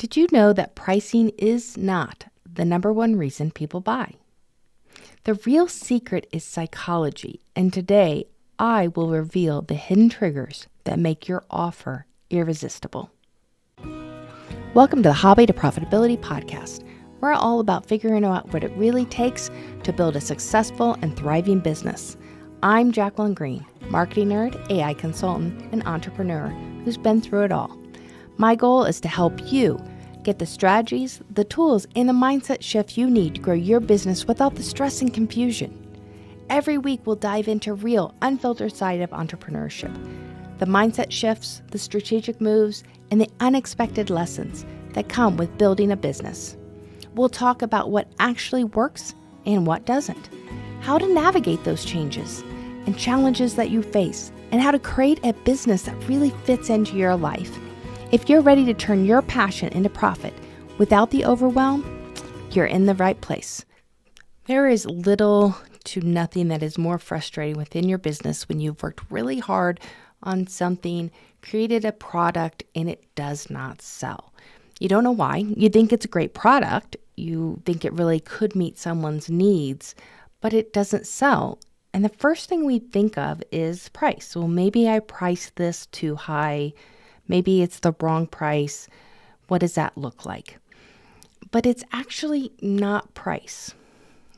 Did you know that pricing is not the number one reason people buy? The real secret is psychology, and today I will reveal the hidden triggers that make your offer irresistible. Welcome to the Hobby to Profitability podcast. We're all about figuring out what it really takes to build a successful and thriving business. I'm Jacqueline Green, marketing nerd, AI consultant, and entrepreneur who's been through it all. My goal is to help you get the strategies, the tools, and the mindset shift you need to grow your business without the stress and confusion. Every week, we'll dive into real, unfiltered side of entrepreneurship, the mindset shifts, the strategic moves, and the unexpected lessons that come with building a business. We'll talk about what actually works and what doesn't, how to navigate those changes and challenges that you face, and how to create a business that really fits into your life. If you're ready to turn your passion into profit without the overwhelm, you're in the right place. There is little to nothing that is more frustrating within your business when you've worked really hard on something, created a product, and it does not sell. You don't know why. You think it's a great product. You think it really could meet someone's needs, but it doesn't sell. And the first thing we think of is price. Well, maybe I priced this too high. Maybe it's the wrong price. What does that look like? But it's actually not price.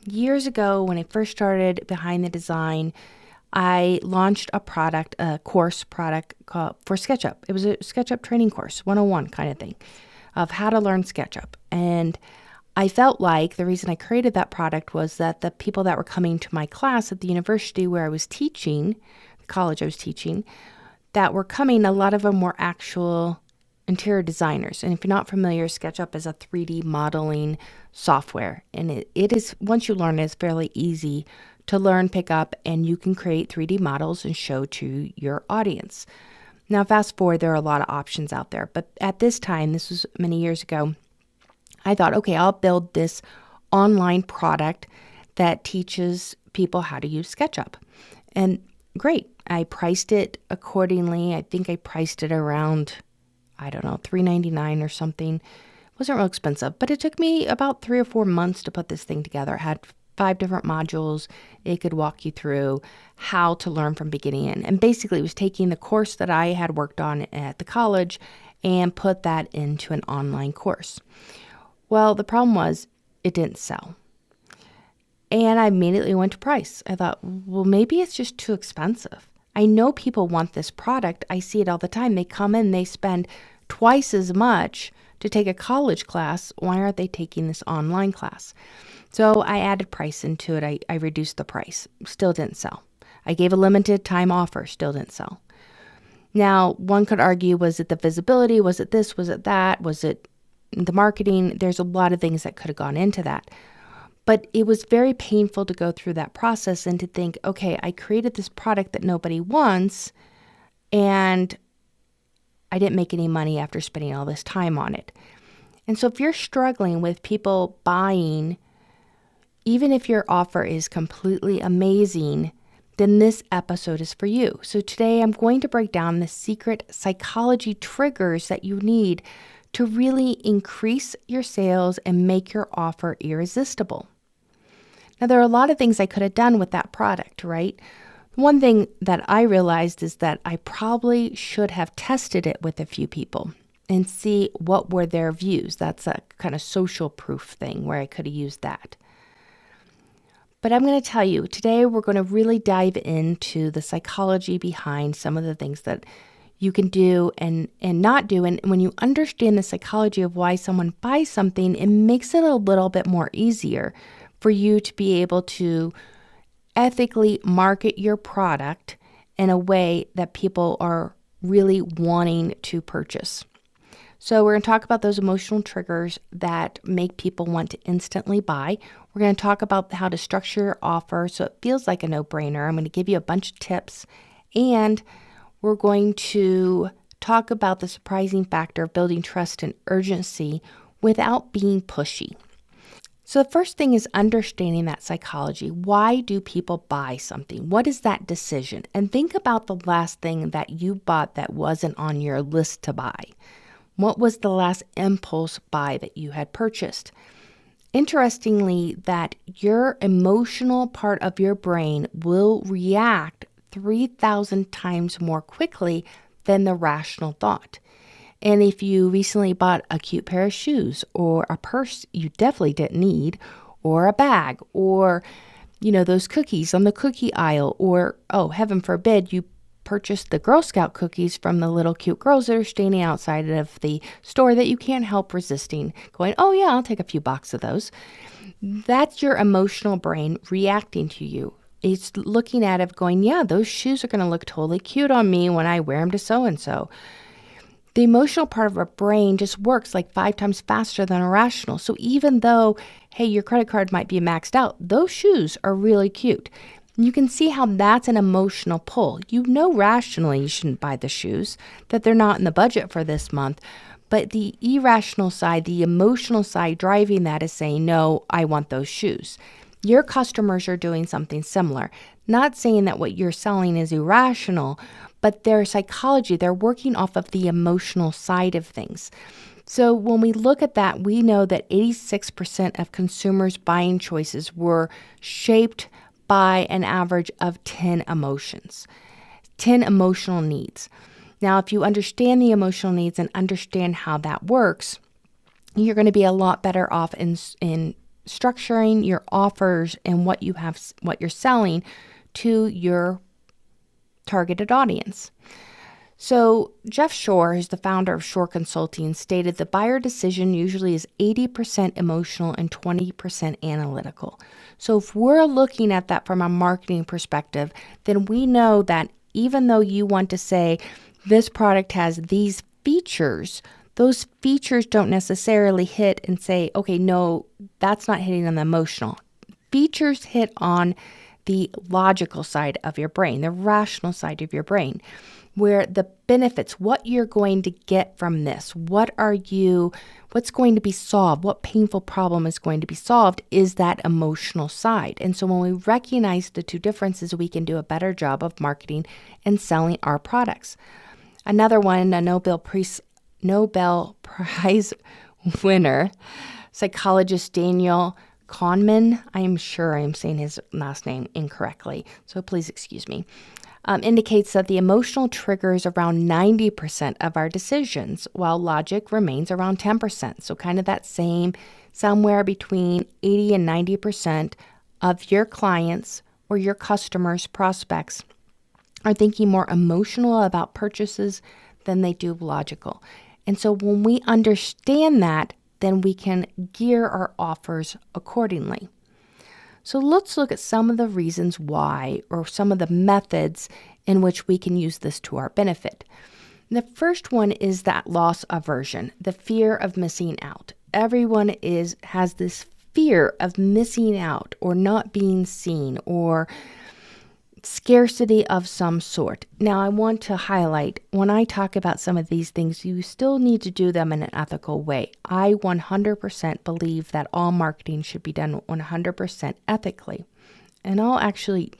Years ago, when I first started behind the design, I launched a course product called for SketchUp. It was a SketchUp training course, 101 kind of thing, of how to learn SketchUp. And I felt like the reason I created that product was that the people that were coming to my class at the university where I was teaching, the college I was teaching, that were coming, a lot of them were actual interior designers. And if you're not familiar, SketchUp is a 3D modeling software. And it is, once you learn it, it's fairly easy to learn, pick up, and you can create 3D models and show to your audience. Now, fast forward, there are a lot of options out there. But at this time, this was many years ago, I thought, okay, I'll build this online product that teaches people how to use SketchUp. And great. I priced it accordingly. I think I priced it around, $3.99 or something. It wasn't real expensive, but it took me about 3 or 4 months to put this thing together. It had 5 different modules. It could walk you through how to learn from beginning in. And basically, it was taking the course that I had worked on at the college and put that into an online course. Well, the problem was it didn't sell. And I immediately went to price. I thought, well, maybe it's just too expensive. I know people want this product. I see it all the time. They come in, they spend twice as much to take a college class. Why aren't they taking this online class? So I added price into it. I reduced the price. Still didn't sell. I gave a limited time offer. Still didn't sell. Now, one could argue, was it the visibility? Was it this? Was it that? Was it the marketing? There's a lot of things that could have gone into that. But it was very painful to go through that process and to think, okay, I created this product that nobody wants, and I didn't make any money after spending all this time on it. And so if you're struggling with people buying, even if your offer is completely amazing, then this episode is for you. So today I'm going to break down the secret psychology triggers that you need to really increase your sales and make your offer irresistible. Now, there are a lot of things I could have done with that product, right? One thing that I realized is that I probably should have tested it with a few people and see what were their views. That's a kind of social proof thing where I could have used that. But I'm going to tell you, today we're going to really dive into the psychology behind some of the things that you can do and not do. And when you understand the psychology of why someone buys something, it makes it a little bit more easier for you to be able to ethically market your product in a way that people are really wanting to purchase. So we're going to talk about those emotional triggers that make people want to instantly buy. We're going to talk about how to structure your offer so it feels like a no-brainer. I'm going to give you a bunch of tips, and we're going to talk about the surprising factor of building trust and urgency without being pushy. So the first thing is understanding that psychology. Why do people buy something? What is that decision? And think about the last thing that you bought that wasn't on your list to buy. What was the last impulse buy that you had purchased? Interestingly, that your emotional part of your brain will react 3,000 times more quickly than the rational thought. And if you recently bought a cute pair of shoes or a purse you definitely didn't need, or a bag, or those cookies on the cookie aisle, or oh, heaven forbid, you purchased the Girl Scout cookies from the little cute girls that are standing outside of the store that you can't help resisting going, oh yeah, I'll take a few boxes of those. That's your emotional brain reacting to you. It's looking at it going, yeah, those shoes are going to look totally cute on me when I wear them to so-and-so. The emotional part of our brain just works like 5 times faster than a rational. So even though, hey, your credit card might be maxed out, those shoes are really cute. You can see how that's an emotional pull. You know rationally you shouldn't buy the shoes, that they're not in the budget for this month. But the irrational side, the emotional side driving that is saying, no, I want those shoes. Your customers are doing something similar. Not saying that what you're selling is irrational, but their psychology, they're working off of the emotional side of things. So when we look at that, we know that 86% of consumers' buying choices were shaped by an average of 10 emotions, 10 emotional needs. Now, if you understand the emotional needs and understand how that works, you're going to be a lot better off in structuring your offers and what you're selling to your targeted audience. So Jeff Shore, who's the founder of Shore Consulting, stated the buyer decision usually is 80% emotional and 20% analytical. So if we're looking at that from a marketing perspective, then we know that even though you want to say this product has these features, those features don't necessarily hit and say, okay, no, that's not hitting on the emotional. Features hit on the logical side of your brain, the rational side of your brain, where the benefits, what you're going to get from this, what's going to be solved, what painful problem is going to be solved is that emotional side. And so when we recognize the two differences, we can do a better job of marketing and selling our products. Another one, a Nobel Prize winner, psychologist Daniel Kahneman, I'm sure I'm saying his last name incorrectly, so please excuse me, indicates that the emotional triggers around 90% of our decisions, while logic remains around 10%. So kind of that same, somewhere between 80 and 90% of your clients or your customers, prospects, are thinking more emotional about purchases than they do logical. And so when we understand that, then we can gear our offers accordingly. So let's look at some of the reasons why, or some of the methods in which we can use this to our benefit. The first one is that loss aversion, the fear of missing out. Everyone has this fear of missing out or not being seen or scarcity of some sort. Now, I want to highlight, when I talk about some of these things, you still need to do them in an ethical way. I 100% believe that all marketing should be done 100% ethically. And I'll actually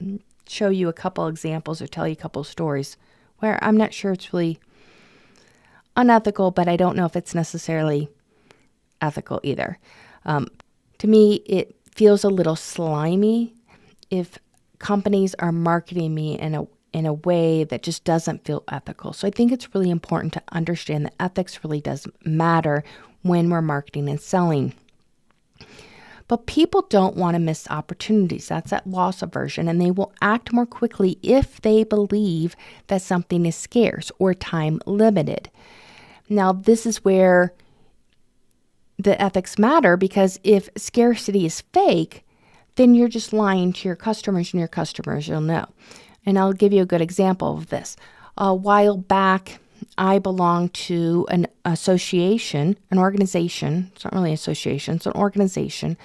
show you a couple examples or tell you a couple stories where I'm not sure it's really unethical, but I don't know if it's necessarily ethical either. To me, it feels a little slimy if companies are marketing me in a way that just doesn't feel ethical. So I think it's really important to understand that ethics really does matter when we're marketing and selling. But people don't want to miss opportunities. That's that loss aversion, and they will act more quickly if they believe that something is scarce or time limited. Now, this is where the ethics matter, because if scarcity is fake, then you're just lying to your customers, and your customers will know. And I'll give you a good example of this. A while back, I belonged to an association, an organization. It's not really an association, it's an organization.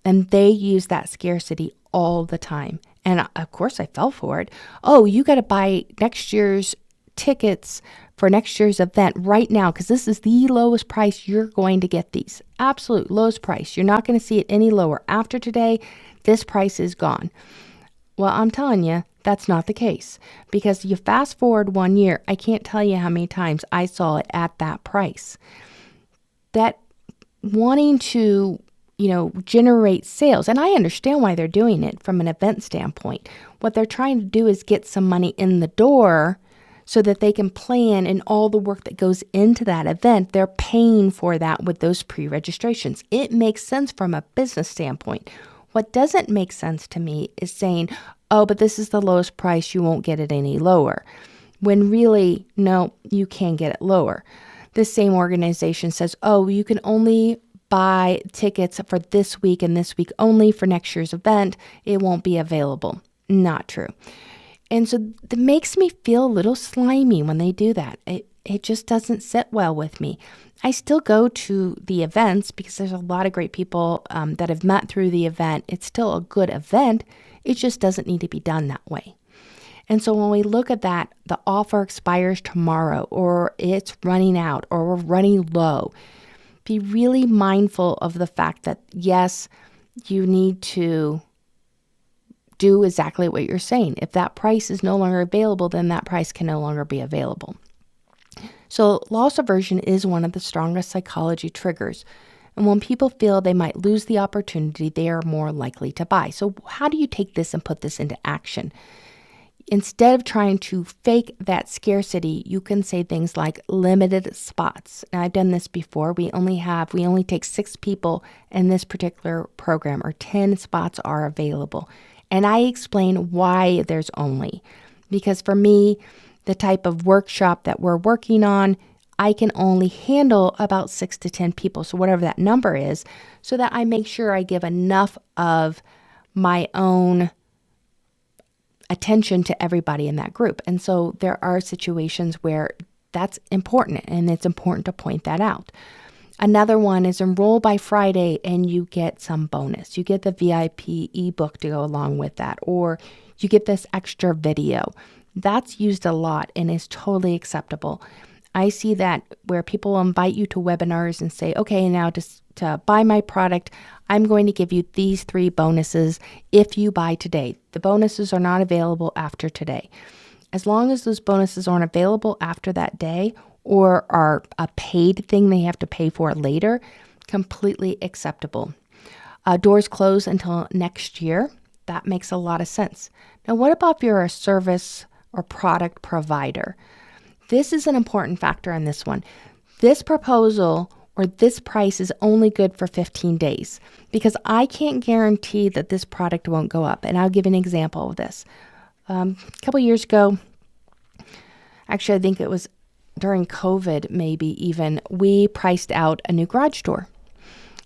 And they use that scarcity all the time. And of course, I fell for it. Oh, you got to buy next year's tickets for next year's event right now, because this is the lowest price you're going to get these. Absolute lowest price. You're not going to see it any lower. After today, this price is gone. Well, I'm telling you, That's not the case, because you fast forward 1 year, I can't tell you how many times I saw it at that price. That wanting to, generate sales, and I understand why they're doing it from an event standpoint. What they're trying to do is get some money in the door so that they can plan, and all the work that goes into that event, they're paying for that with those pre-registrations. It makes sense from a business standpoint. What doesn't make sense to me is saying, oh, but this is the lowest price, you won't get it any lower. When really, no, you can get it lower. This same organization says, oh, you can only buy tickets for this week and this week only for next year's event. It won't be available. Not true. And so it makes me feel a little slimy when they do that. It just doesn't sit well with me. I still go to the events because there's a lot of great people that I've met through the event. It's still a good event. It just doesn't need to be done that way. And so when we look at that, the offer expires tomorrow, or it's running out, or we're running low, be really mindful of the fact that, yes, you need to do exactly what you're saying. If that price is no longer available, then that price can no longer be available. So loss aversion is one of the strongest psychology triggers. And when people feel they might lose the opportunity, they are more likely to buy. So how do you take this and put this into action? Instead of trying to fake that scarcity, you can say things like limited spots. Now, I've done this before. We only take 6 people in this particular program, or 10 spots are available. And I explain why there's only. Because for me, the type of workshop that we're working on, I can only handle about 6 to 10 people. So whatever that number is, so that I make sure I give enough of my own attention to everybody in that group. And so there are situations where that's important, and it's important to point that out. Another one is enroll by Friday and you get some bonus. You get the VIP ebook to go along with that, or you get this extra video. That's used a lot and is totally acceptable. I see that where people invite you to webinars and say, okay, now to buy my product, I'm going to give you these 3 bonuses if you buy today. The bonuses are not available after today. As long as those bonuses aren't available after that day or are a paid thing they have to pay for later, completely acceptable. Doors close until next year. That makes a lot of sense. Now, what about if you're a service or product provider? This is an important factor in this one. This proposal or this price is only good for 15 days because I can't guarantee that this product won't go up. And I'll give an example of this. A couple years ago, actually, I think it was during COVID, maybe even, we priced out a new garage door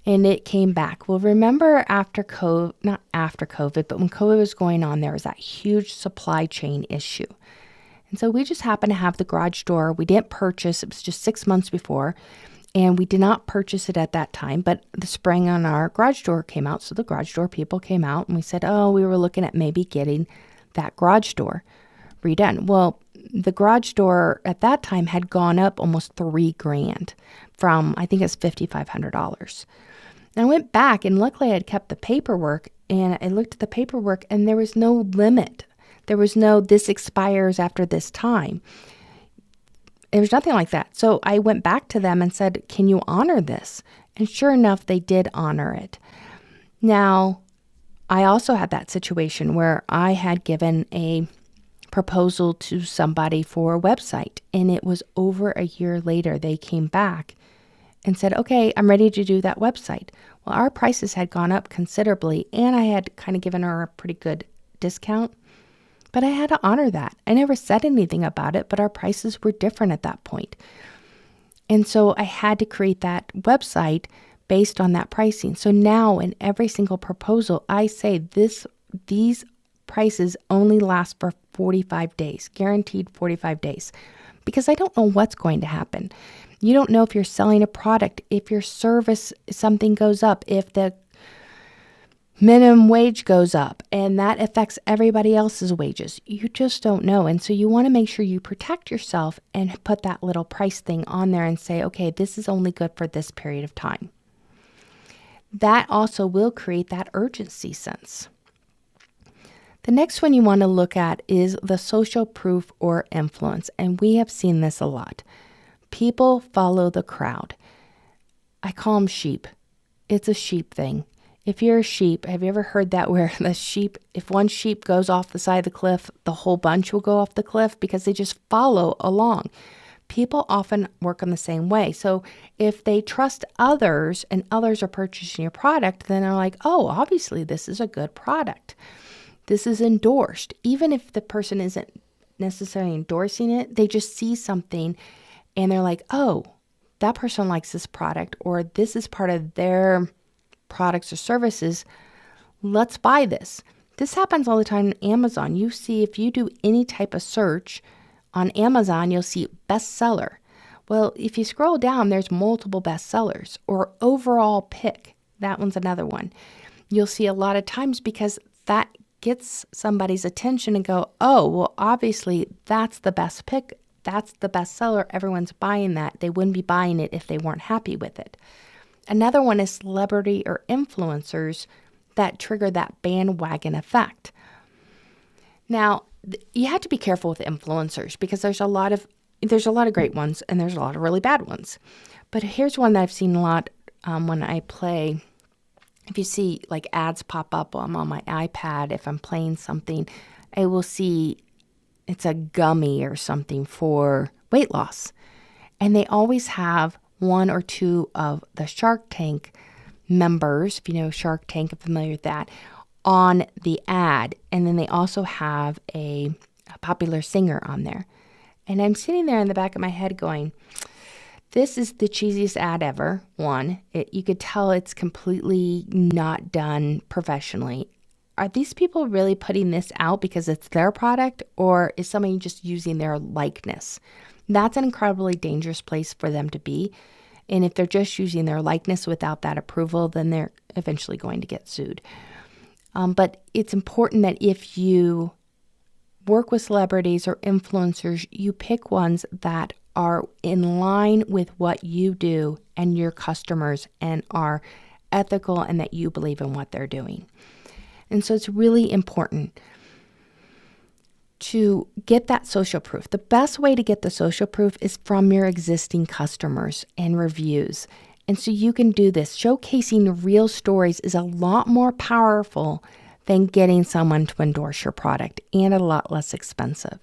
and it came back. Well, remember after COVID, not after COVID, but when COVID was going on, there was that huge supply chain issue. And so we just happened to have the garage door. We didn't purchase, it was just 6 months before, and we did not purchase it at that time, but the spring on our garage door came out. So the garage door people came out and we said, oh, we were looking at maybe getting that garage door redone. Well, the garage door at that time had gone up almost $3,000 from, I think it's $5,500. And I went back, and luckily I had kept the paperwork, and I looked at the paperwork and there was no limit. There was no, this expires after this time. There was nothing like that. So I went back to them and said, can you honor this? And sure enough, they did honor it. Now, I also had that situation where I had given a proposal to somebody for a website, and it was over a year later they came back and said, okay, I'm ready to do that website. Well, our prices had gone up considerably, and I had kind of given her a pretty good discount, but I had to honor that. I never said anything about it, but our prices were different at that point. And so I had to create that website based on that pricing. So now in every single proposal, I say these prices only last for 45 days, guaranteed 45 days, because I don't know what's going to happen. You don't know if you're selling a product, if your service, something goes up, if the minimum wage goes up, and that affects everybody else's wages. You just don't know. And so you want to make sure you protect yourself and put that little price thing on there and say, okay, this is only good for this period of time. That also will create that urgency sense. The next one you want to look at is the social proof or influence, and we have seen this a lot. People follow the crowd. I call them sheep. It's a sheep thing. If you're a sheep, have you ever heard that where the sheep, if one sheep goes off the side of the cliff, the whole bunch will go off the cliff because they just follow along? People often work in the same way. So if they trust others and others are purchasing your product, then they're like, oh, obviously this is a good product. This is endorsed. Even if the person isn't necessarily endorsing it, they just see something and they're like, oh, that person likes this product, or this is part of their products or services. Let's buy this. This happens all the time on Amazon. You see, if you do any type of search on Amazon, you'll see bestseller. Well, if you scroll down, there's multiple bestsellers, or overall pick. That one's another one. You'll see a lot of times because that gets somebody's attention and go, oh, well, obviously that's the best pick. That's the bestseller. Everyone's buying that. They wouldn't be buying it if they weren't happy with it. Another one is celebrity or influencers that trigger that bandwagon effect. Now, you have to be careful with influencers because there's a lot of great ones and there's a lot of really bad ones. But here's one that I've seen a lot when I play. If you see like ads pop up on my iPad, if I'm playing something, I will see it's a gummy or something for weight loss. And they always have one or two of the Shark Tank members, if you know Shark Tank, I'm familiar with that, on the ad. And then they also have a popular singer on there. And I'm sitting there in the back of my head going, this is the cheesiest ad ever. One, you could tell it's completely not done professionally. Are these people really putting this out because it's their product, or is somebody just using their likeness? That's an incredibly dangerous place for them to be. And if they're just using their likeness without that approval, then they're eventually going to get sued. But it's important that if you work with celebrities or influencers, you pick ones that are in line with what you do and your customers and are ethical and that you believe in what they're doing. And so it's really important to get that social proof. The best way to get the social proof is from your existing customers and reviews. And so you can do this. Showcasing real stories is a lot more powerful than getting someone to endorse your product and a lot less expensive.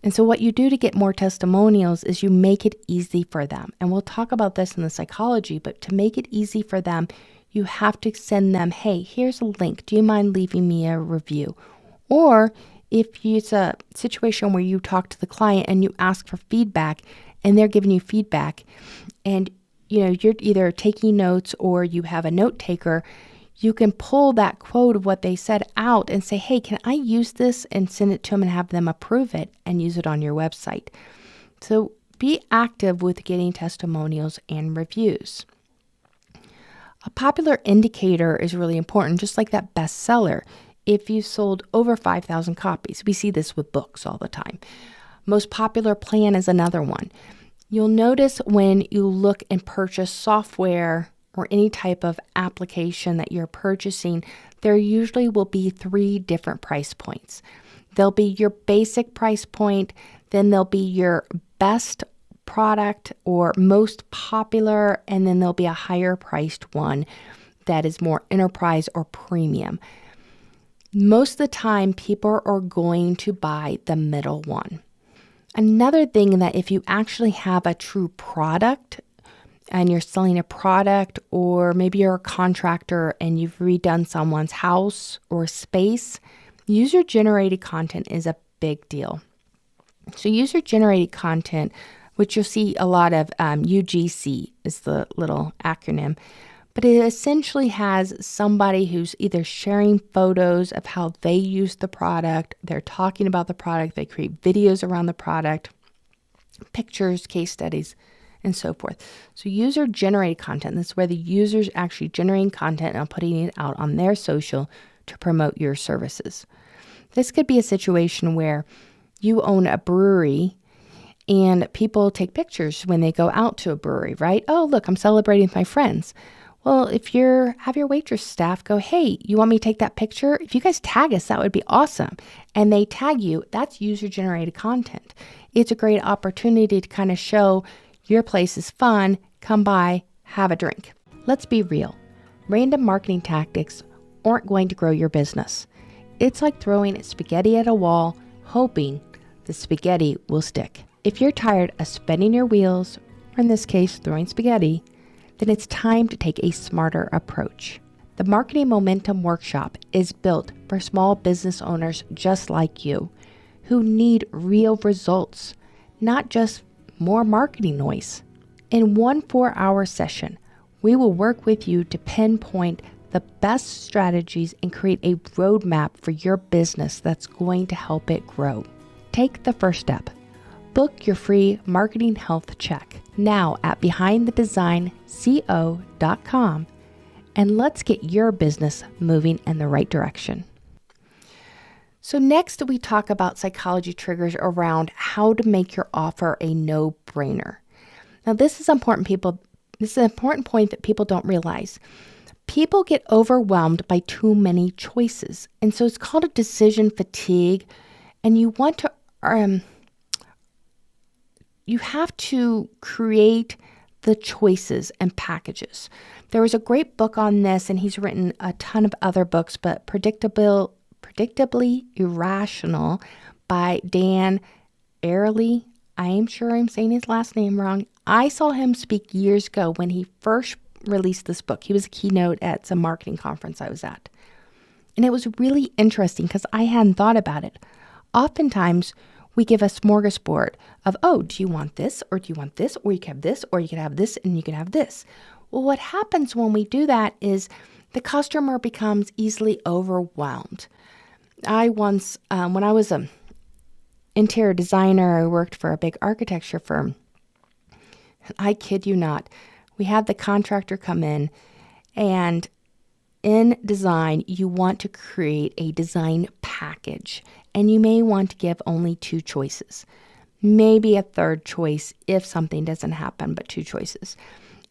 And so what you do to get more testimonials is you make it easy for them. And we'll talk about this in the psychology, but to make it easy for them, you have to send them, hey, here's a link. Do you mind leaving me a review? Or if it's a situation where you talk to the client and you ask for feedback and they're giving you feedback and you're either taking notes or you have a note taker, you can pull that quote of what they said out and say, hey, can I use this, and send it to them and have them approve it and use it on your website. So be active with getting testimonials and reviews. A popular indicator is really important, just like that bestseller. If you've sold over 5,000 copies, we see this with books all the time. Most popular plan is another one. You'll notice when you look and purchase software or any type of application that you're purchasing, there usually will be 3 different price points. There'll be your basic price point, then there'll be your best product or most popular, and then there'll be a higher priced one that is more enterprise or premium. Most of the time, people are going to buy the middle one. Another thing that if you actually have a true product and you're selling a product, or maybe you're a contractor and you've redone someone's house or space, user-generated content is a big deal. So user-generated content, which you'll see a lot of, UGC is the little acronym, but it essentially has somebody who's either sharing photos of how they use the product, they're talking about the product, they create videos around the product, pictures, case studies, and so forth. So user-generated content, this is where the user's actually generating content and putting it out on their social to promote your services. This could be a situation where you own a brewery and people take pictures when they go out to a brewery, right? Oh, look, I'm celebrating with my friends. Well, if you have your waitress staff go, hey, you want me to take that picture? If you guys tag us, that would be awesome. And they tag you, that's user-generated content. It's a great opportunity to kind of show your place is fun, come by, have a drink. Let's be real. Random marketing tactics aren't going to grow your business. It's like throwing spaghetti at a wall, hoping the spaghetti will stick. If you're tired of spinning your wheels, or in this case, throwing spaghetti, then it's time to take a smarter approach. The Marketing Momentum Workshop is built for small business owners just like you, who need real results, not just more marketing noise. In one 4-hour session, we will work with you to pinpoint the best strategies and create a roadmap for your business that's going to help it grow. Take the first step. Book your free marketing health check now at behindthedesignco.com, and let's get your business moving in the right direction. So next we talk about psychology triggers around how to make your offer a no-brainer. Now this is important, people. This is an important point that people don't realize. People get overwhelmed by too many choices, and so it's called a decision fatigue, and you want to you have to create the choices and packages. There was a great book on this, and he's written a ton of other books, but Predictably Irrational by Dan Ariely. I am sure I'm saying his last name wrong. I saw him speak years ago when he first released this book. He was a keynote at some marketing conference I was at. And it was really interesting because I hadn't thought about it. Oftentimes, we give a smorgasbord of, oh, do you want this, or do you want this, or you can have this, or you can have this, and you can have this. Well, what happens when we do that is the customer becomes easily overwhelmed. I once, when I was an interior designer, I worked for a big architecture firm. I kid you not. We had the contractor come in, and in design, you want to create a design package, and you may want to give only 2 choices, maybe a third choice if something doesn't happen, but 2 choices.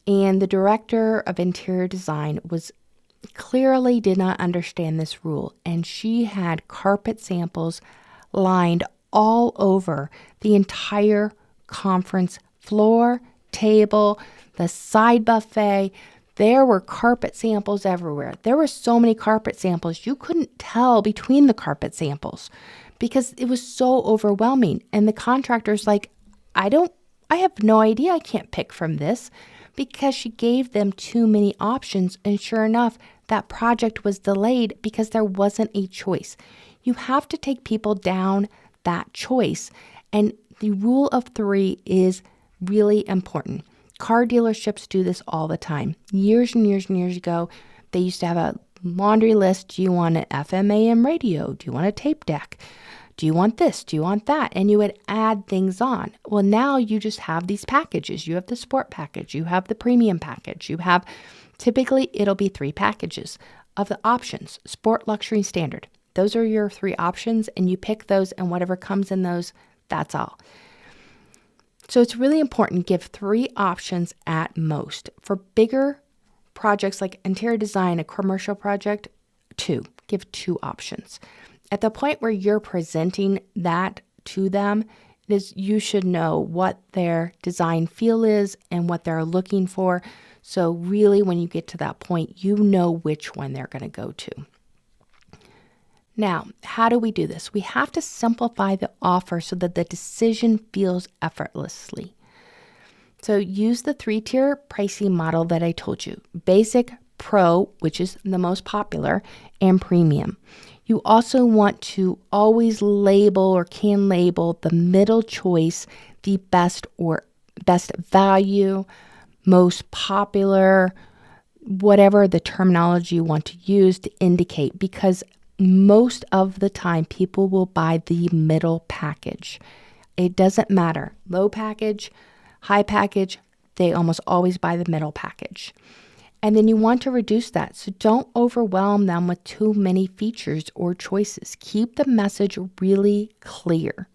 And the director of interior design clearly did not understand this rule, and she had carpet samples lined all over the entire conference floor, table, the side buffet. There were carpet samples everywhere. There were so many carpet samples, you couldn't tell between the carpet samples because it was so overwhelming. And the contractor's like, I have no idea. I can't pick from this, because she gave them too many options. And sure enough, that project was delayed because there wasn't a choice. You have to take people down that choice. And the rule of 3 is really important. Car dealerships do this all the time. Years and years and years ago, they used to have a laundry list. Do you want an FM AM radio? Do you want a tape deck? Do you want this? Do you want that? And you would add things on. Well, now you just have these packages. You have the sport package. You have the premium package. You have, typically it'll be 3 packages of the options: sport, luxury, and standard. Those are your 3 options, and you pick those, and whatever comes in those, that's all. So it's really important to give 3 options at most. For bigger projects like interior design, a commercial project, 2. Give 2 options. At the point where you're presenting that to them, you should know what their design feel is and what they're looking for. So really, when you get to that point, you know which one they're going to go to. Now, how do we do this? We have to simplify the offer so that the decision feels effortlessly. So use the 3-tier pricing model that I told you: basic, pro, which is the most popular, and premium. You also want to always label or can label the middle choice the best or best value, most popular, whatever the terminology you want to use to indicate, because most of the time people will buy the middle package. It doesn't matter. Low package, high package, they almost always buy the middle package. And then you want to reduce that. So don't overwhelm them with too many features or choices. Keep the message really clear.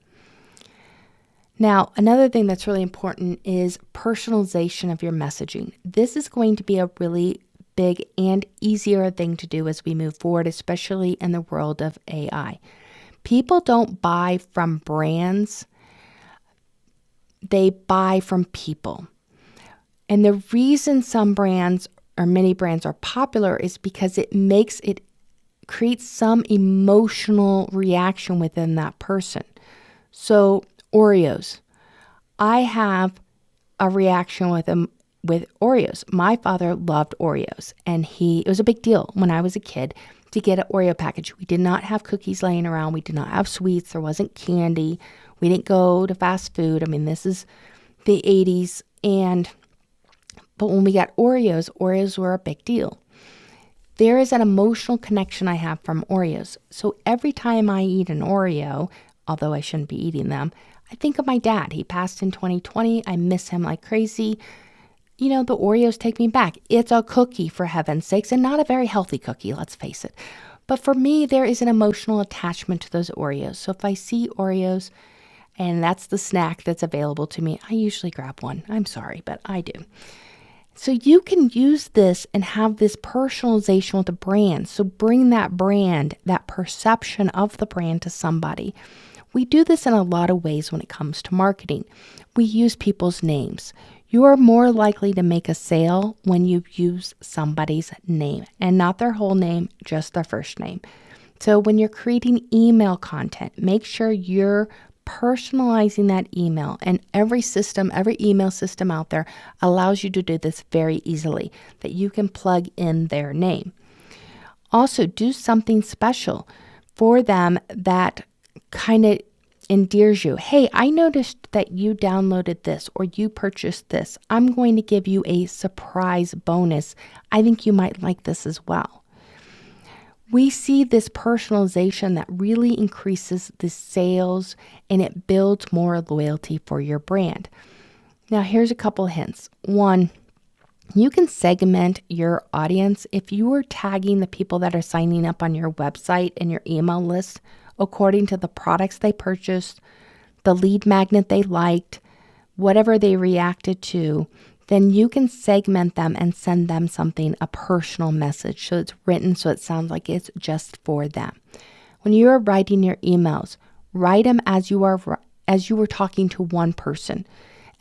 Now, another thing that's really important is personalization of your messaging. This is going to be a really big and easier thing to do as we move forward, especially in the world of AI. People don't buy from brands, they buy from people. And the reason some brands or many brands are popular is because it creates some emotional reaction within that person. So Oreos, I have a reaction with Oreos. My father loved Oreos, and it was a big deal when I was a kid to get an Oreo package. We did not have cookies laying around. We did not have sweets. There wasn't candy. We didn't go to fast food. I mean, this is the 80s. But when we got Oreos were a big deal. There is an emotional connection I have from Oreos. So every time I eat an Oreo, although I shouldn't be eating them, I think of my dad. He passed in 2020. I miss him like crazy. The Oreos take me back. It's a cookie, for heaven's sakes, and not a very healthy cookie, let's face it. But for me, there is an emotional attachment to those Oreos. So if I see Oreos and that's the snack that's available to me, I usually grab one. I'm sorry, but I do. So you can use this and have this personalization with the brand. So bring that brand, that perception of the brand to somebody. We do this in a lot of ways when it comes to marketing. We use people's names. You are more likely to make a sale when you use somebody's name and not their whole name, just their first name. So when you're creating email content, make sure you're personalizing that email, and every email system out there allows you to do this very easily, that you can plug in their name. Also, do something special for them that kind of endears you. Hey, I noticed that you downloaded this or you purchased this. I'm going to give you a surprise bonus. I think you might like this as well. We see this personalization that really increases the sales and it builds more loyalty for your brand. Now, here's a couple hints. One, you can segment your audience. If you are tagging the people that are signing up on your website and your email list according to the products they purchased, the lead magnet they liked, whatever they reacted to, then you can segment them and send them a personal message. So it's written so it sounds like it's just for them. When you are writing your emails, write them as you were talking to one person.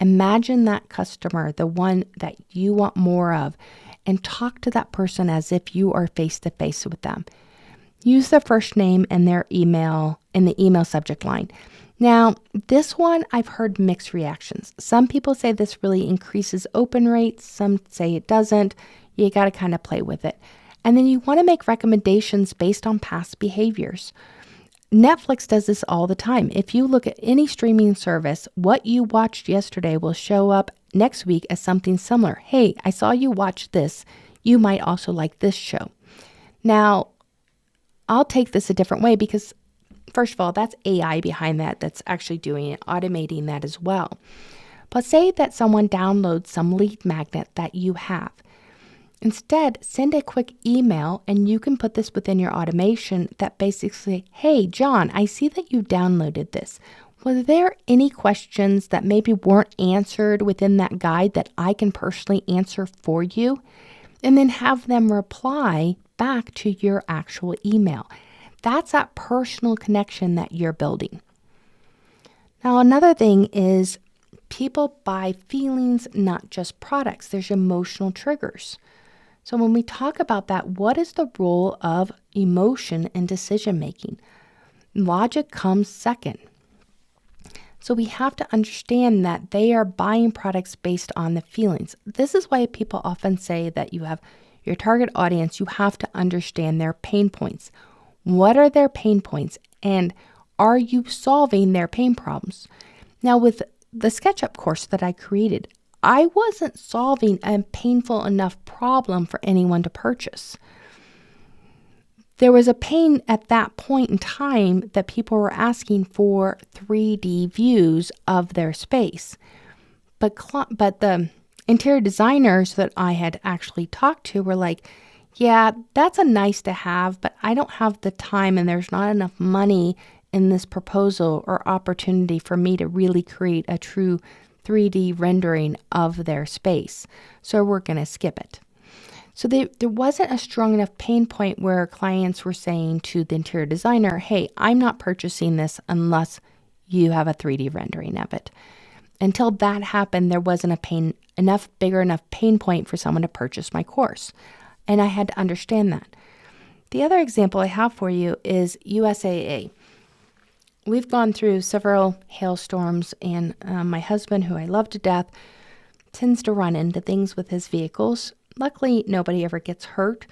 Imagine that customer, the one that you want more of, and talk to that person as if you are face to face with them. Use their first name and their email in the email subject line. Now, this one, I've heard mixed reactions. Some people say this really increases open rates. Some say it doesn't. You got to kind of play with it. And then you want to make recommendations based on past behaviors. Netflix does this all the time. If you look at any streaming service, what you watched yesterday will show up next week as something similar. Hey, I saw you watch this. You might also like this show. Now, I'll take this a different way because first of all, that's AI behind that's actually doing it, automating that as well. But say that someone downloads some lead magnet that you have. Instead, send a quick email, and you can put this within your automation that basically, hey, John, I see that you downloaded this. Were there any questions that maybe weren't answered within that guide that I can personally answer for you? And then have them reply back to your actual email. That's that personal connection that you're building. Now, another thing is people buy feelings, not just products. There's emotional triggers. So when we talk about that, what is the role of emotion in decision making? Logic comes second. So we have to understand that they are buying products based on the feelings. This is why people often say that you have your target audience, you have to understand their pain points. What are their pain points, and are you solving their pain problems? Now, with the SketchUp course that I created, I wasn't solving a painful enough problem for anyone to purchase. There was a pain at that point in time that people were asking for 3D views of their space. But the interior designers that I had actually talked to were like, yeah, that's a nice to have, but I don't have the time and there's not enough money in this proposal or opportunity for me to really create a true 3D rendering of their space. So we're going to skip it. So there wasn't a strong enough pain point where clients were saying to the interior designer, hey, I'm not purchasing this unless you have a 3D rendering of it. Until that happened, there wasn't a bigger enough pain point for someone to purchase my course. And I had to understand that. The other example I have for you is USAA. We've gone through several hailstorms, and my husband, who I love to death, tends to run into things with his vehicles. Luckily, nobody ever gets hurt,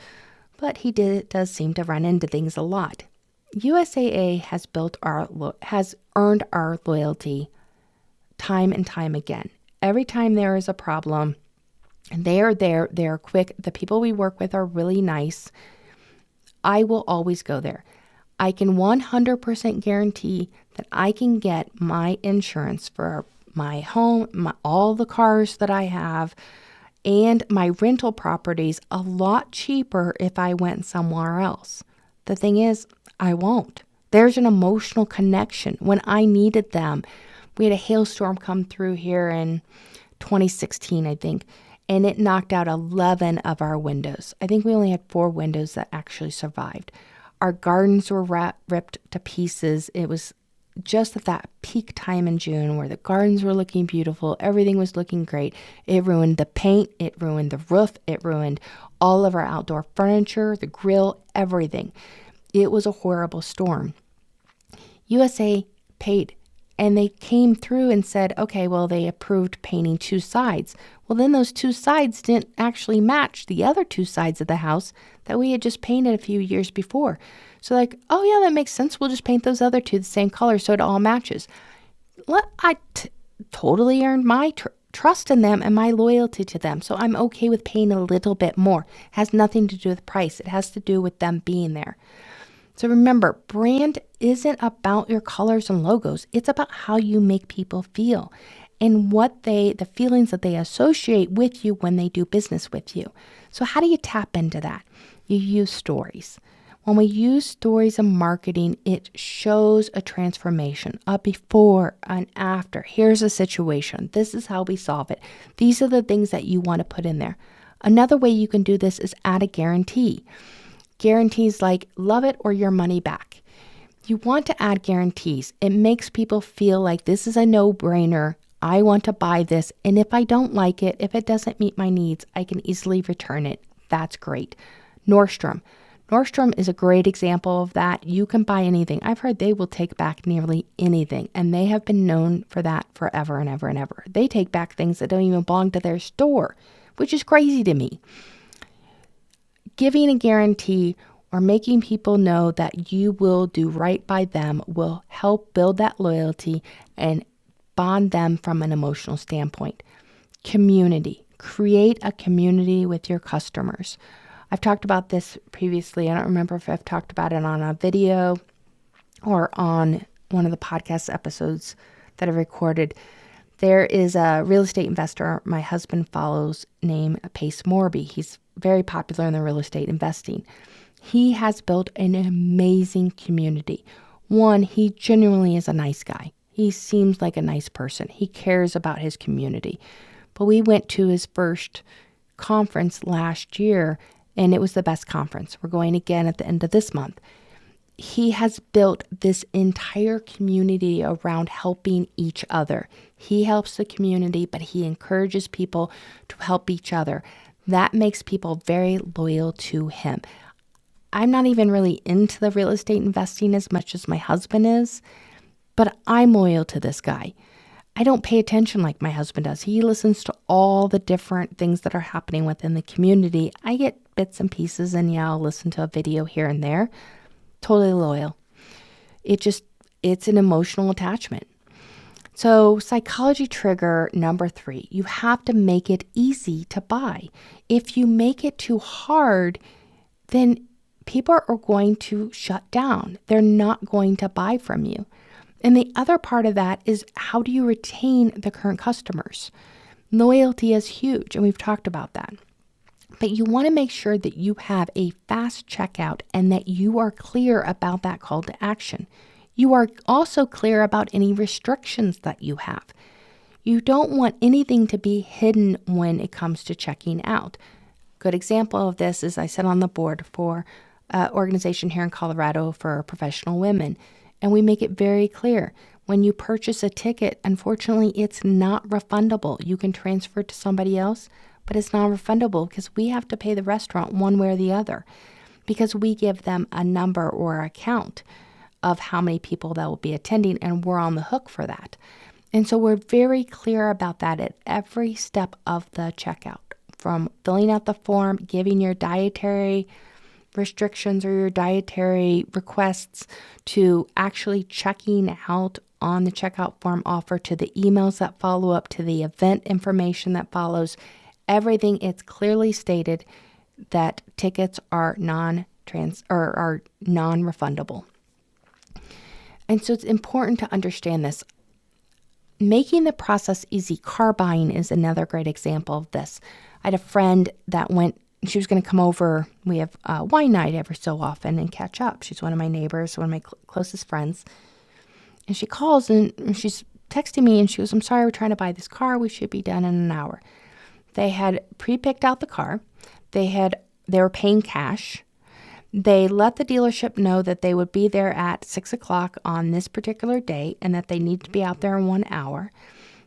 but he does seem to run into things a lot. USAA has earned our loyalty time and time again. Every time there is a problem, they are there. They are quick. The people we work with are really nice. I will always go there. I can 100% guarantee that I can get my insurance for my home, all the cars that I have, and my rental properties a lot cheaper if I went somewhere else. The thing is, I won't. There's an emotional connection. When I needed them, we had a hailstorm come through here in 2016, I think, and it knocked out 11 of our windows. I think we only had 4 windows that actually survived. Our gardens were ripped to pieces. It was just at that peak time in June where the gardens were looking beautiful. Everything was looking great. It ruined the paint. It ruined the roof. It ruined all of our outdoor furniture, the grill, everything. It was a horrible storm. USA paid, and they came through and said, okay, well, they approved painting 2 sides. Well, then those 2 sides didn't actually match the other 2 sides of the house that we had just painted a few years before. So like, oh yeah, that makes sense. We'll just paint those other 2 the same color so it all matches. I totally earned my trust in them and my loyalty to them. So I'm okay with paying a little bit more. It has nothing to do with price. It has to do with them being there. So remember, brand isn't about your colors and logos. It's about how you make people feel and the feelings that they associate with you when they do business with you. So how do you tap into that? You use stories. When we use stories in marketing, it shows a transformation, a before and after. Here's a situation. This is how we solve it. These are the things that you want to put in there. Another way you can do this is add a guarantee. Guarantees like love it or your money back. You want to add guarantees. It makes people feel like this is a no-brainer. I want to buy this. And if I don't like it, if it doesn't meet my needs, I can easily return it. That's great. Nordstrom is a great example of that. You can buy anything. I've heard they will take back nearly anything, and they have been known for that forever and ever and ever. They take back things that don't even belong to their store, which is crazy to me. Giving a guarantee or making people know that you will do right by them will help build that loyalty and bond them from an emotional standpoint. Community. Create a community with your customers. I've talked about this previously. I don't remember if I've talked about it on a video or on one of the podcast episodes that I recorded. There is a real estate investor my husband follows named Pace Morby. He's very popular in the real estate investing. He has built an amazing community. One, he genuinely is a nice guy. He seems like a nice person. He cares about his community. But we went to his first conference last year, and it was the best conference. We're going again at the end of this month. He has built this entire community around helping each other. He helps the community, but he encourages people to help each other. That makes people very loyal to him. I'm not even really into the real estate investing as much as my husband is, but I'm loyal to this guy. I don't pay attention like my husband does. He listens to all the different things that are happening within the community. I get bits and pieces, and yeah, I'll listen to a video here and there. Totally loyal. It's an emotional attachment. So psychology trigger number 3, you have to make it easy to buy. If you make it too hard, then people are going to shut down. They're not going to buy from you. And the other part of that is, how do you retain the current customers? Loyalty is huge, and we've talked about that. But you want to make sure that you have a fast checkout and that you are clear about that call to action. You are also clear about any restrictions that you have. You don't want anything to be hidden when it comes to checking out. good example of this is I sit on the board for an organization here in Colorado for professional women. And we make it very clear. When you purchase a ticket, unfortunately, it's not refundable. You can transfer it to somebody else, but it's not refundable because we have to pay the restaurant one way or the other because we give them a number or a count of how many people that will be attending, and we're on the hook for that. And so we're very clear about that at every step of the checkout, from filling out the form, giving your dietary restrictions or your dietary requests, to actually checking out on the checkout form offer, to the emails that follow up, to the event information that follows. Everything, it's clearly stated that tickets are non-refundable. And so it's important to understand this. Making the process easy. Car buying is another great example of this. I had a friend that she was going to come over. We have wine night every so often and catch up. She's one of my neighbors, one of my closest friends. And she calls and she's texting me and she goes, "I'm sorry, we're trying to buy this car. We should be done in an hour." They had pre-picked out the car. They were paying cash. They let the dealership know that they would be there at 6:00 on this particular day and that they need to be out there in 1 hour.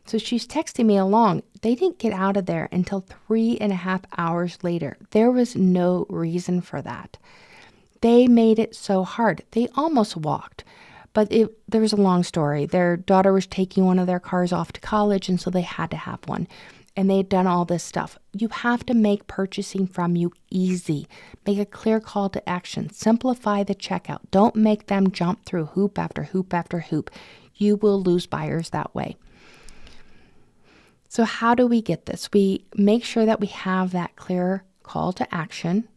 So she's texting me along. They didn't get out of there until 3.5 hours later. There was no reason for that. They made it so hard. They almost walked. But there was a long story. Their daughter was taking one of their cars off to college, and so they had to have one. And they'd done all this stuff. You have to make purchasing from you easy. Make a clear call to action. Simplify the checkout. Don't make them jump through hoop after hoop after hoop. You will lose buyers that way. So how do we get this? We make sure that we have that clear call to action.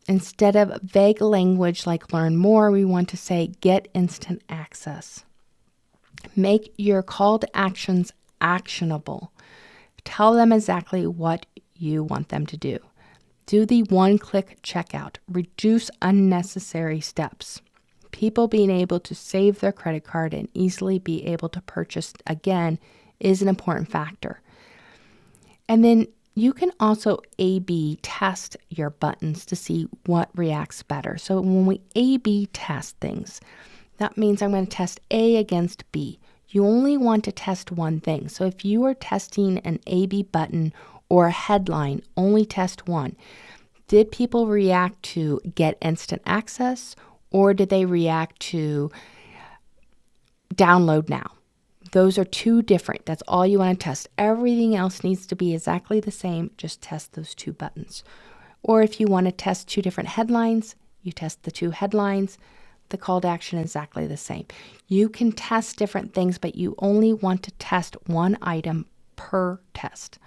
Instead of vague language like learn more, we want to say get instant access. Make your call to actions actionable. Tell them exactly what you want them to do. Do the one-click checkout. Reduce unnecessary steps. People being able to save their credit card and easily be able to purchase again is an important factor. And then you can also A/B test your buttons to see what reacts better. So when we A/B test things, that means I'm going to test A against B. You only want to test one thing. So if you are testing an A/B button or a headline, only test one. Did people react to get instant access, or did they react to download now? Those are two different. That's all you want to test. Everything else needs to be exactly the same. Just test those two buttons. Or if you want to test two different headlines, you test the two headlines. The call to action is exactly the same. You can test different things, but you only want to test one item per test.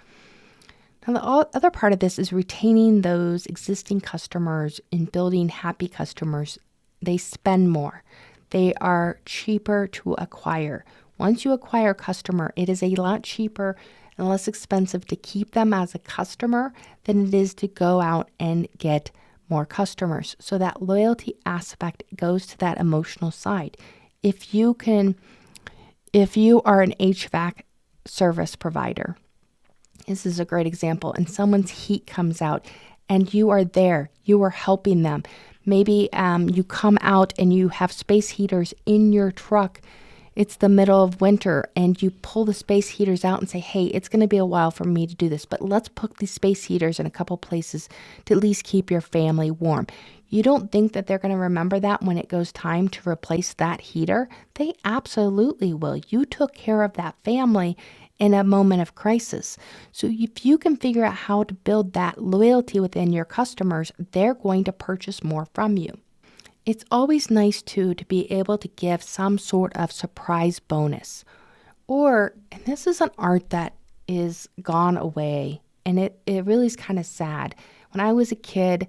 Now, the other part of this is retaining those existing customers and building happy customers. They spend more. They are cheaper to acquire. Once you acquire a customer, it is a lot cheaper and less expensive to keep them as a customer than it is to go out and get more customers. So that loyalty aspect goes to that emotional side. If you are an HVAC service provider, this is a great example, and someone's heat comes out and you are there, you are helping them. Maybe you come out and you have space heaters in your truck. It's the middle of winter and you pull the space heaters out and say, "Hey, it's going to be a while for me to do this, but let's put these space heaters in a couple places to at least keep your family warm." You don't think that they're going to remember that when it goes time to replace that heater? They absolutely will. You took care of that family in a moment of crisis. So if you can figure out how to build that loyalty within your customers, they're going to purchase more from you. It's always nice, too, to be able to give some sort of surprise bonus. Or, and this is an art that is gone away, and it really is kind of sad. When I was a kid,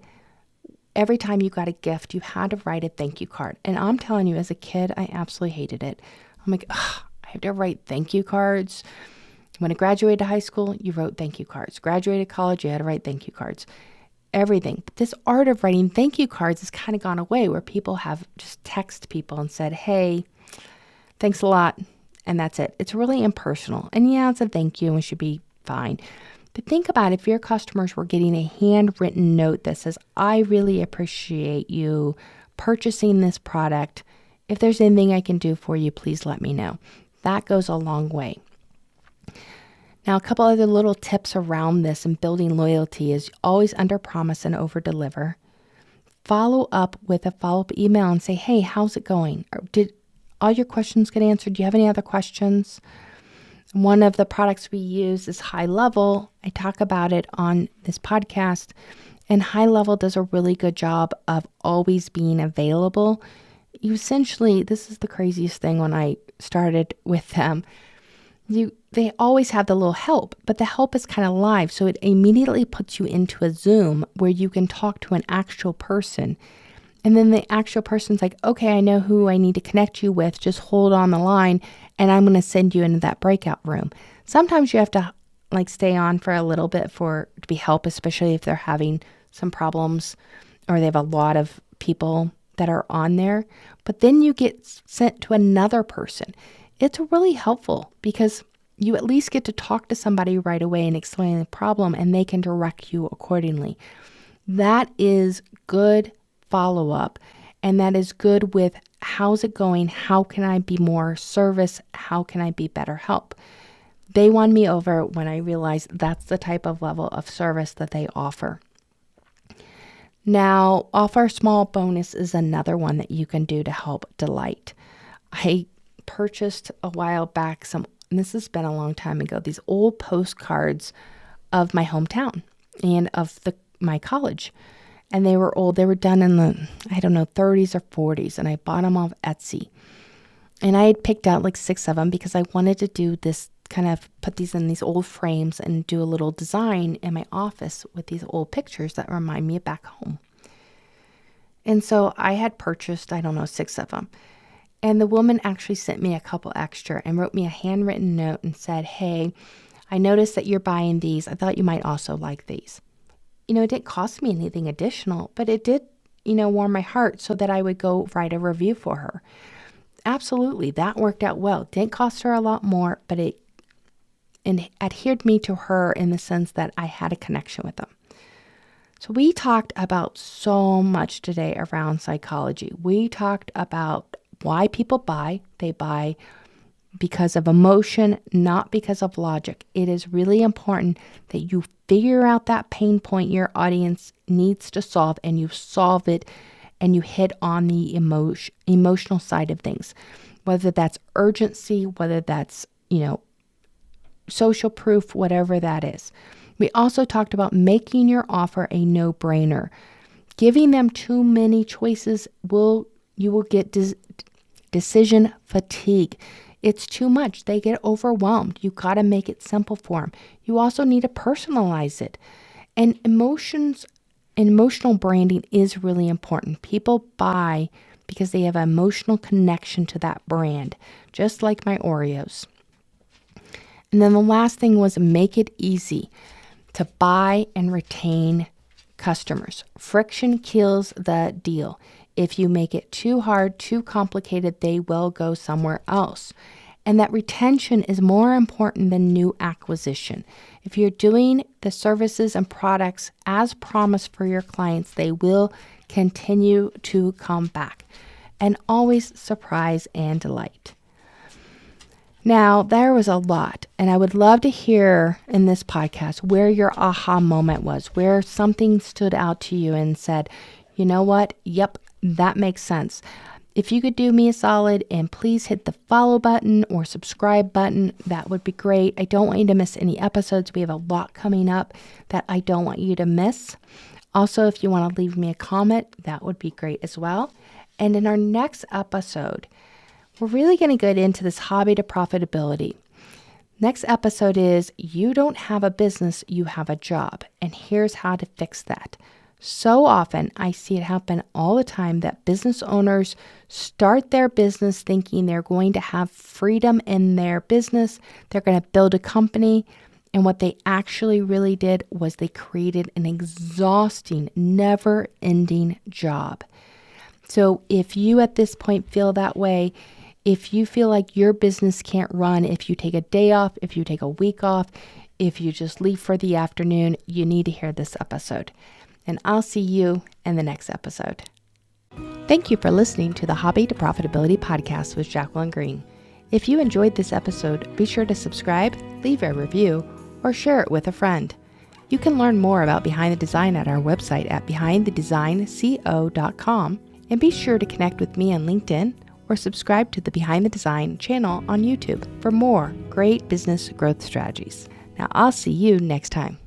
every time you got a gift, you had to write a thank you card. And I'm telling you, as a kid, I absolutely hated it. I'm like, I have to write thank you cards. When I graduated high school, you wrote thank you cards. Graduated college, you had to write thank you cards. Everything. But this art of writing thank you cards has kind of gone away, where people have just text people and said, "Hey, thanks a lot." And that's it. It's really impersonal. And yeah, it's a thank you and it should be fine. But think about if your customers were getting a handwritten note that says, I really appreciate you purchasing this product. If there's anything I can do for you, please let me know. That goes a long way. Now, a couple other little tips around this and building loyalty is always under promise and over deliver. Follow up with a follow-up email and say, hey, how's it going? Or did all your questions get answered? Do you have any other questions? One of the products we use is High Level. I talk about it on this podcast, and High Level does a really good job of always being available. You essentially, this is the craziest thing when I started with them. They always have the little help, but the help is kind of live. So it immediately puts you into a Zoom where you can talk to an actual person. And then the actual person's like, okay, I know who I need to connect you with. Just hold on the line and I'm going to send you into that breakout room. Sometimes you have to stay on for a little bit to be help, especially if they're having some problems or they have a lot of people that are on there. But then you get sent to another person. It's really helpful because you at least get to talk to somebody right away and explain the problem, and they can direct you accordingly. That is good follow-up, and that is good with how's it going? How can I be more service? How can I be better help? They won me over when I realized that's the type of level of service that they offer. Now, offer small bonus is another one that you can do to help delight. I purchased a while back and this has been a long time ago, these old postcards of my hometown and of my college. And they were old. They were done in the, 30s or 40s. And I bought them off Etsy. And I had picked out 6 of them because I wanted to do this kind of put these in these old frames and do a little design in my office with these old pictures that remind me of back home. And so I had purchased, 6 of them. And the woman actually sent me a couple extra and wrote me a handwritten note and said, hey, I noticed that you're buying these. I thought you might also like these. It didn't cost me anything additional, but it did, warm my heart so that I would go write a review for her. Absolutely, that worked out well. Didn't cost her a lot more, but it adhered me to her in the sense that I had a connection with them. So we talked about so much today around psychology. We talked about why people buy. They buy because of emotion, not because of logic. It is really important that you figure out that pain point your audience needs to solve and you solve it and you hit on the emotional side of things, whether that's urgency, whether that's, social proof, whatever that is. We also talked about making your offer a no-brainer. Giving them too many choices you will get decision fatigue. It's too much. They get overwhelmed. You got to make it simple for them. You also need to personalize it. And emotional branding is really important. People buy because they have an emotional connection to that brand, just like my Oreos. And then the last thing was make it easy to buy and retain customers. Friction kills the deal. If you make it too hard, too complicated, they will go somewhere else. And that retention is more important than new acquisition. If you're doing the services and products as promised for your clients, they will continue to come back. And always surprise and delight. Now, there was a lot, and I would love to hear in this podcast where your aha moment was, where something stood out to you and said, you know what? Yep, that makes sense. If you could do me a solid and please hit the follow button or subscribe button, that would be great. I don't want you to miss any episodes. We have a lot coming up that I don't want you to miss. Also, if you want to leave me a comment, that would be great as well. And in our next episode, we're really going to get into this hobby to profitability. Next episode is you don't have a business, you have a job. And here's how to fix that. So often I see it happen all the time that business owners start their business thinking they're going to have freedom in their business. They're going to build a company. And what they actually really did was they created an exhausting, never-ending job. So if you at this point feel that way, if you feel like your business can't run, if you take a day off, if you take a week off, if you just leave for the afternoon, you need to hear this episode. And I'll see you in the next episode. Thank you for listening to the Hobby to Profitability podcast with Jacqueline Green. If you enjoyed this episode, be sure to subscribe, leave a review, or share it with a friend. You can learn more about Behind the Design at our website at behindthedesignco.com, and be sure to connect with me on LinkedIn or subscribe to the Behind the Design channel on YouTube for more great business growth strategies. Now, I'll see you next time.